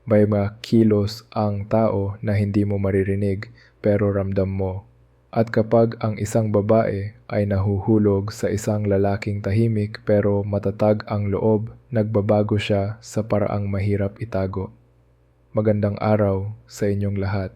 May mga kilos ang tao na hindi mo maririnig pero ramdam mo. At kapag ang isang babae ay nahuhulog sa isang lalaking tahimik pero matatag ang loob, nagbabago siya sa paraang mahirap itago. Magandang araw sa inyong lahat.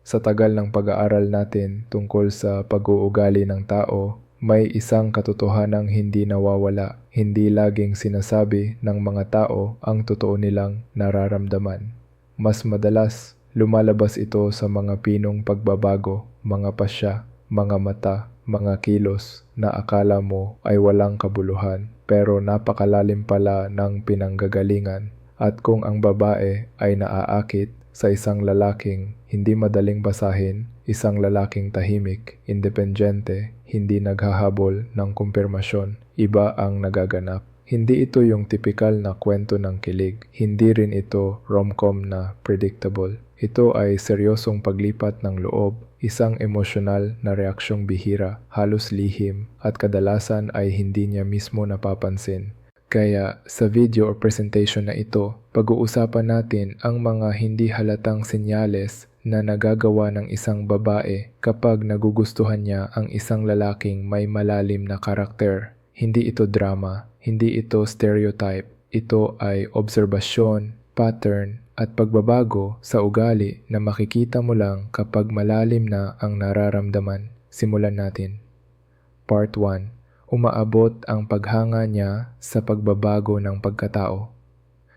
Sa tagal ng pag-aaral natin tungkol sa pag-uugali ng tao, may isang katotohanang hindi nawawala. Hindi laging sinasabi ng mga tao ang totoo nilang nararamdaman. Mas madalas, lumalabas ito sa mga pinong pagbabago, mga pasya, mga mata, mga kilos na akala mo ay walang kabuluhan pero napakalalim pala ng pinanggagalingan. At kung ang babae ay naaakit sa isang lalaking hindi madaling basahin, isang lalaking tahimik, independyente, hindi naghahabol ng kumpirmasyon, iba ang nagaganap. Hindi ito yung tipikal na kwento ng kilig. Hindi rin ito rom-com na predictable. Ito ay seryosong paglipat ng loob, isang emosyonal na reaksyong bihira, halos lihim, at kadalasan ay hindi niya mismo napapansin. Kaya sa video or presentation na ito, pag-uusapan natin ang mga hindi halatang senyales na nagagawa ng isang babae kapag nagugustuhan niya ang isang lalaking may malalim na karakter. Hindi ito drama, hindi ito stereotype, ito ay obserbasyon, pattern, at pagbabago sa ugali na makikita mo lang kapag malalim na ang nararamdaman. Simulan natin. Part 1. Umaabot ang paghanga niya sa pagbabago ng pagkatao.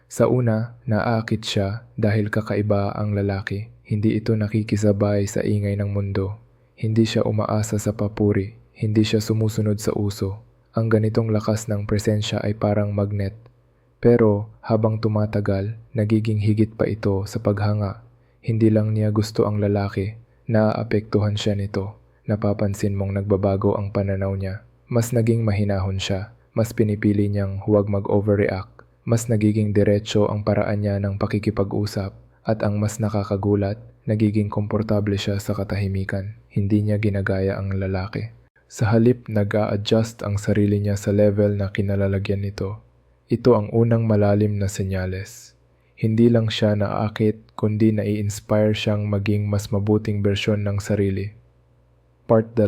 Sa una, naaakit siya dahil kakaiba ang lalaki. Hindi ito nakikisabay sa ingay ng mundo. Hindi siya umaasa sa papuri. Hindi siya sumusunod sa uso. Ang ganitong lakas ng presensya ay parang magnet. Pero habang tumatagal, nagiging higit pa ito sa paghanga. Hindi lang niya gusto ang lalaki. Naaapektuhan siya nito. Napapansin mong nagbabago ang pananaw niya. Mas naging mahinahon siya. Mas pinipili niyang huwag mag-overreact. Mas nagiging diretso ang paraan niya ng pakikipag-usap. At ang mas nakakagulat, nagiging komportable siya sa katahimikan. Hindi niya ginagaya ang lalaki. Sa halip, nag-a-adjust ang sarili niya sa level na kinalalagyan nito. Ito ang unang malalim na senyales. Hindi lang siya naaakit, kundi nai-inspire siyang maging mas mabuting bersyon ng sarili. Part 2.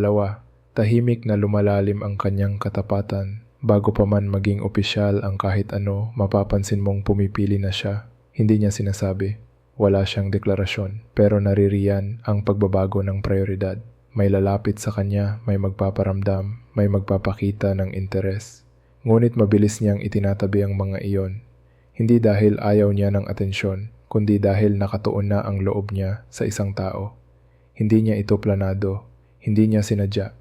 Tahimik na lumalalim ang kanyang katapatan. Bago pa man maging opisyal ang kahit ano, mapapansin mong pumipili na siya. Hindi niya sinasabi. Wala siyang deklarasyon, pero naririyan ang pagbabago ng prioridad. May lalapit sa kanya, may magpaparamdam, may magpapakita ng interes. Ngunit mabilis niyang itinatabi ang mga iyon. Hindi dahil ayaw niya ng atensyon, kundi dahil nakatuon na ang loob niya sa isang tao. Hindi niya ito planado, hindi niya sinadya.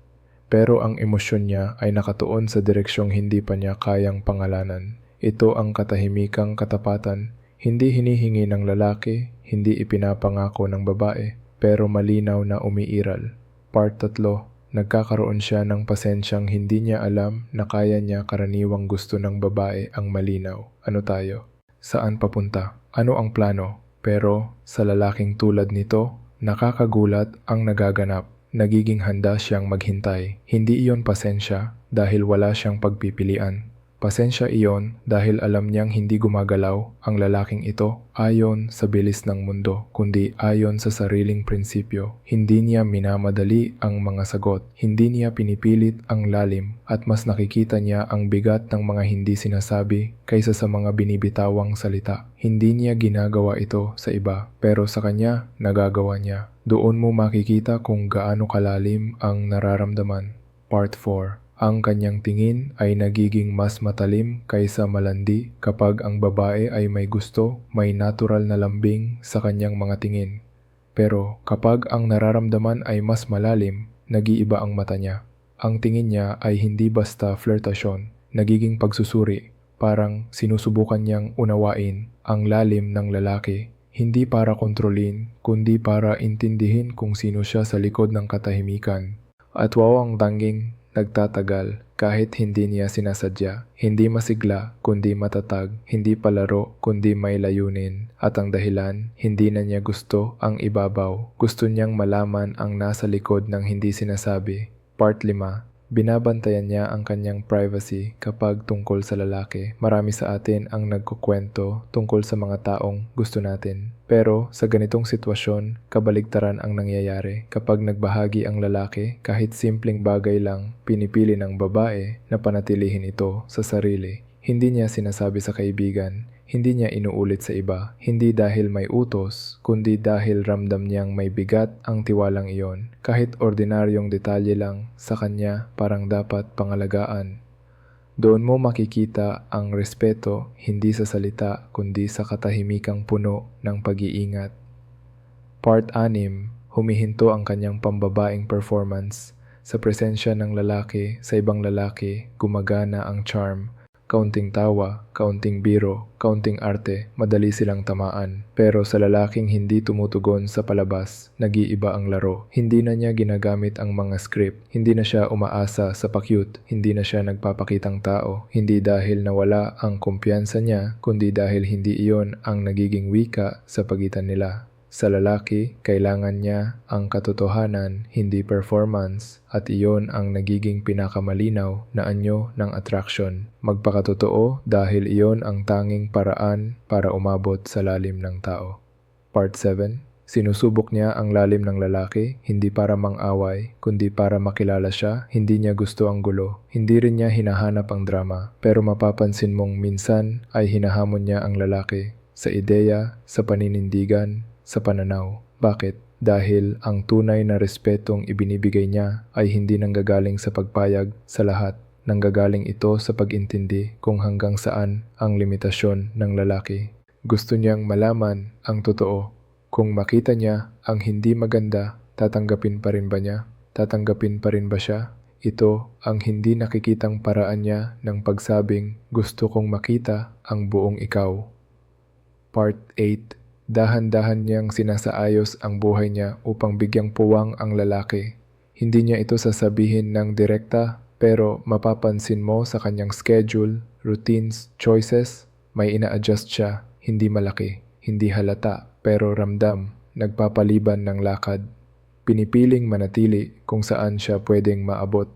Pero ang emosyon niya ay nakatuon sa direksyong hindi pa niya kayang pangalanan. Ito ang katahimikang katapatan, hindi hinihingi ng lalaki, hindi ipinapangako ng babae, pero malinaw na umiiral. Part 3. Nagkakaroon siya ng pasensyang hindi niya alam na kaya niya karaniwang gusto ng babae ang malinaw. Ano tayo? Saan papunta? Ano ang plano? Pero sa lalaking tulad nito, nakakagulat ang nagaganap. Nagiging handa siyang maghintay. Hindi iyon pasensya dahil wala siyang pagpipilian. Pasensya iyon dahil alam niyang hindi gumagalaw ang lalaking ito ayon sa bilis ng mundo, kundi ayon sa sariling prinsipyo. Hindi niya minamadali ang mga sagot, hindi niya pinipilit ang lalim, at mas nakikita niya ang bigat ng mga hindi sinasabi kaysa sa mga binibitawang salita. Hindi niya ginagawa ito sa iba, pero sa kanya, nagagawa niya. Doon mo makikita kung gaano kalalim ang nararamdaman. Part 4. Ang kanyang tingin ay nagiging mas matalim kaysa malandi kapag ang babae ay may gusto, may natural na lambing sa kanyang mga tingin. Pero kapag ang nararamdaman ay mas malalim, nag-iiba ang mata niya. Ang tingin niya ay hindi basta flirtasyon, nagiging pagsusuri, parang sinusubukan niyang unawain ang lalim ng lalaki. Hindi para kontrolin, kundi para intindihin kung sino siya sa likod ng katahimikan. At wow ang tanging nagtatagal kahit hindi niya sinasadya. Hindi masigla kundi matatag, hindi palaro kundi may layunin. At ang dahilan, hindi na niya gusto ang ibabaw. Gusto niyang malaman ang nasa likod ng hindi sinasabi. Part 5. Binabantayan niya ang kanyang privacy kapag tungkol sa lalaki. Marami sa atin ang nagkukwento tungkol sa mga taong gusto natin. Pero sa ganitong sitwasyon, kabaligtaran ang nangyayari. Kapag nagbahagi ang lalaki, kahit simpleng bagay lang, pinipili ng babae na panatilihin ito sa sarili. Hindi niya sinasabi sa kaibigan, hindi niya inuulit sa iba, hindi dahil may utos, kundi dahil ramdam niyang may bigat ang tiwalang iyon. Kahit ordinaryong detalye lang, sa kanya parang dapat pangalagaan. Doon mo makikita ang respeto, hindi sa salita, kundi sa katahimikang puno ng pag-iingat. Part 6, humihinto ang kanyang pambabaing performance. Sa presensya ng lalaki, sa ibang lalaki, gumagana ang charm. Kaunting tawa, kaunting biro, kaunting arte, madali silang tamaan. Pero sa lalaking hindi tumutugon sa palabas, nag-iiba ang laro. Hindi na niya ginagamit ang mga script. Hindi na siya umaasa sa pa-cute. Hindi na siya nagpapakitang tao. Hindi dahil nawala ang kumpiyansa niya, kundi dahil hindi iyon ang nagiging wika sa pagitan nila. Sa lalaki, kailangan niya ang katotohanan, hindi performance, at iyon ang nagiging pinakamalinaw na anyo ng attraction. Magpakatotoo dahil iyon ang tanging paraan para umabot sa lalim ng tao. Part 7. Sinusubok niya ang lalim ng lalaki, hindi para mang-away, kundi para makilala siya. Hindi niya gusto ang gulo. Hindi rin niya hinahanap ang drama. Pero mapapansin mong minsan ay hinahamon niya ang lalaki. Sa ideya, sa paninindigan, sa pananaw. Bakit? Dahil ang tunay na respetong ibinibigay niya ay hindi nanggagaling sa pagpayag sa lahat. Nanggagaling ito sa pag-intindi kung hanggang saan ang limitasyon ng lalaki. Gusto niyang malaman ang totoo. Kung makita niya ang hindi maganda, tatanggapin pa rin ba niya? Tatanggapin pa rin ba siya? Ito ang hindi nakikitang paraan niya ng pagsabing gusto kong makita ang buong ikaw. Part 8. Dahan-dahan niyang sinasaayos ang buhay niya upang bigyang puwang ang lalaki. Hindi niya ito sasabihin ng direkta, pero mapapansin mo sa kanyang schedule, routines, choices, may ina-adjust siya. Hindi malaki, hindi halata, pero ramdam, nagpapaliban ng lakad. Pinipiling manatili kung saan siya pwedeng maabot.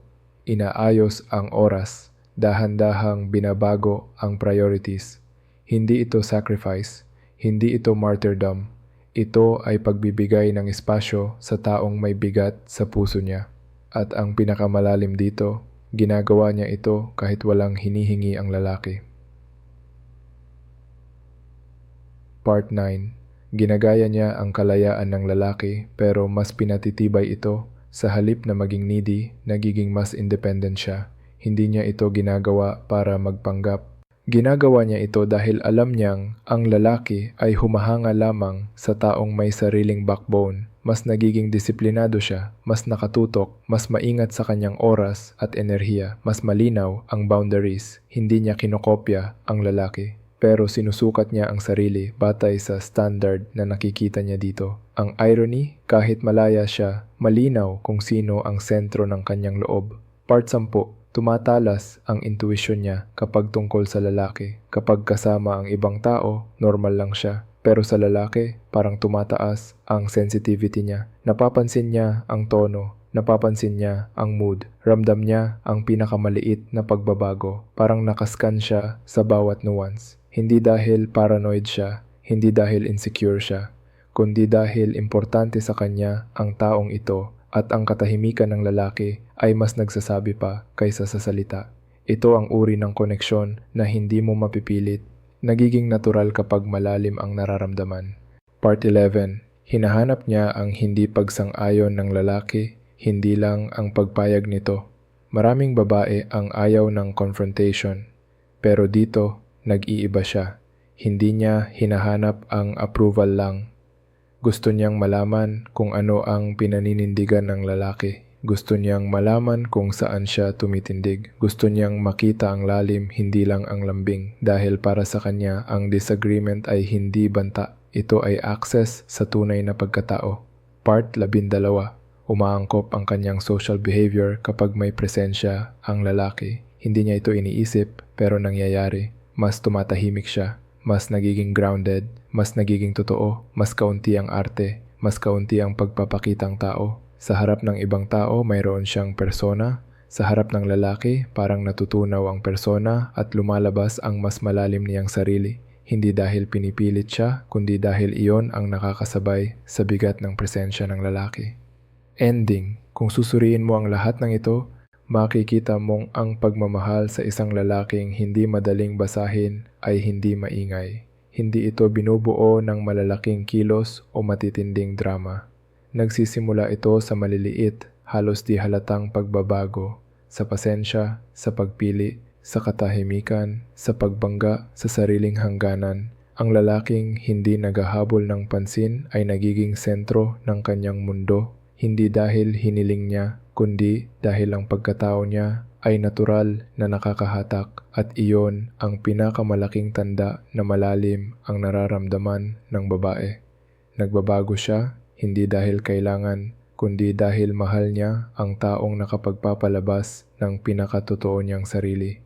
Inaayos ang oras, dahan-dahang binabago ang priorities. Hindi ito sacrifice. Hindi ito martyrdom. Ito ay pagbibigay ng espasyo sa taong may bigat sa puso niya. At ang pinakamalalim dito, ginagawa niya ito kahit walang hinihingi ang lalaki. Part 9. Ginagaya niya ang kalayaan ng lalaki pero mas pinatitibay ito. Sa halip na maging needy, nagiging mas independent siya. Hindi niya ito ginagawa para magpanggap. Ginagawa niya ito dahil alam niyang ang lalaki ay humahanga lamang sa taong may sariling backbone. Mas nagiging disiplinado siya, mas nakatutok, mas maingat sa kanyang oras at enerhiya, mas malinaw ang boundaries. Hindi niya kinokopya ang lalaki, pero sinusukat niya ang sarili batay sa standard na nakikita niya dito. Ang irony, kahit malaya siya, malinaw kung sino ang sentro ng kanyang loob. Part 10. Tumatalas ang intuition niya kapag tungkol sa lalaki. Kapag kasama ang ibang tao, normal lang siya. Pero sa lalaki, parang tumataas ang sensitivity niya. Napapansin niya ang tono, napapansin niya ang mood. Ramdam niya ang pinakamaliit na pagbabago. Parang nakascan siya sa bawat nuance. Hindi dahil paranoid siya, hindi dahil insecure siya, kundi dahil importante sa kanya ang taong ito. At ang katahimikan ng lalaki ay mas nagsasabi pa kaysa sa salita. Ito ang uri ng koneksyon na hindi mo mapipilit. Nagiging natural kapag malalim ang nararamdaman. Part 11. Hinahanap niya ang hindi pagsang-ayon ng lalaki, hindi lang ang pagpayag nito. Maraming babae ang ayaw ng confrontation. Pero dito, nag-iiba siya. Hindi niya hinahanap ang approval lang. Gusto niyang malaman kung ano ang pinaninindigan ng lalaki. Gusto niyang malaman kung saan siya tumitindig. Gusto niyang makita ang lalim, hindi lang ang lambing. Dahil para sa kanya, ang disagreement ay hindi banta. Ito ay access sa tunay na pagkatao. Part 12. Umaangkop ang kanyang social behavior kapag may presensya ang lalaki. Hindi niya ito iniisip, pero nangyayari. Mas tumatahimik siya. Mas nagiging grounded, mas nagiging totoo, mas kaunti ang arte, mas kaunti ang pagpapakitang tao. Sa harap ng ibang tao, mayroon siyang persona. Sa harap ng lalaki, parang natutunaw ang persona at lumalabas ang mas malalim niyang sarili. Hindi dahil pinipilit siya, kundi dahil iyon ang nakakasabay sa bigat ng presensya ng lalaki. Ending, kung susuriin mo ang lahat ng ito, makikita mong ang pagmamahal sa isang lalaking hindi madaling basahin ay hindi maingay. Hindi ito binubuo ng malalaking kilos o matitinding drama. Nagsisimula ito sa maliliit, halos di halatang pagbabago, sa pasensya, sa pagpili, sa katahimikan, sa pagbangga sa sariling hangganan. Ang lalaking hindi naghahabol ng pansin ay nagiging sentro ng kanyang mundo, hindi dahil hiniling niya, kundi dahil ang pagkatao niya ay natural na nakakahatak at iyon ang pinakamalaking tanda na malalim ang nararamdaman ng babae. Nagbabago siya, hindi dahil kailangan, kundi dahil mahal niya ang taong nakapagpapalabas ng pinakatotoo niyang sarili.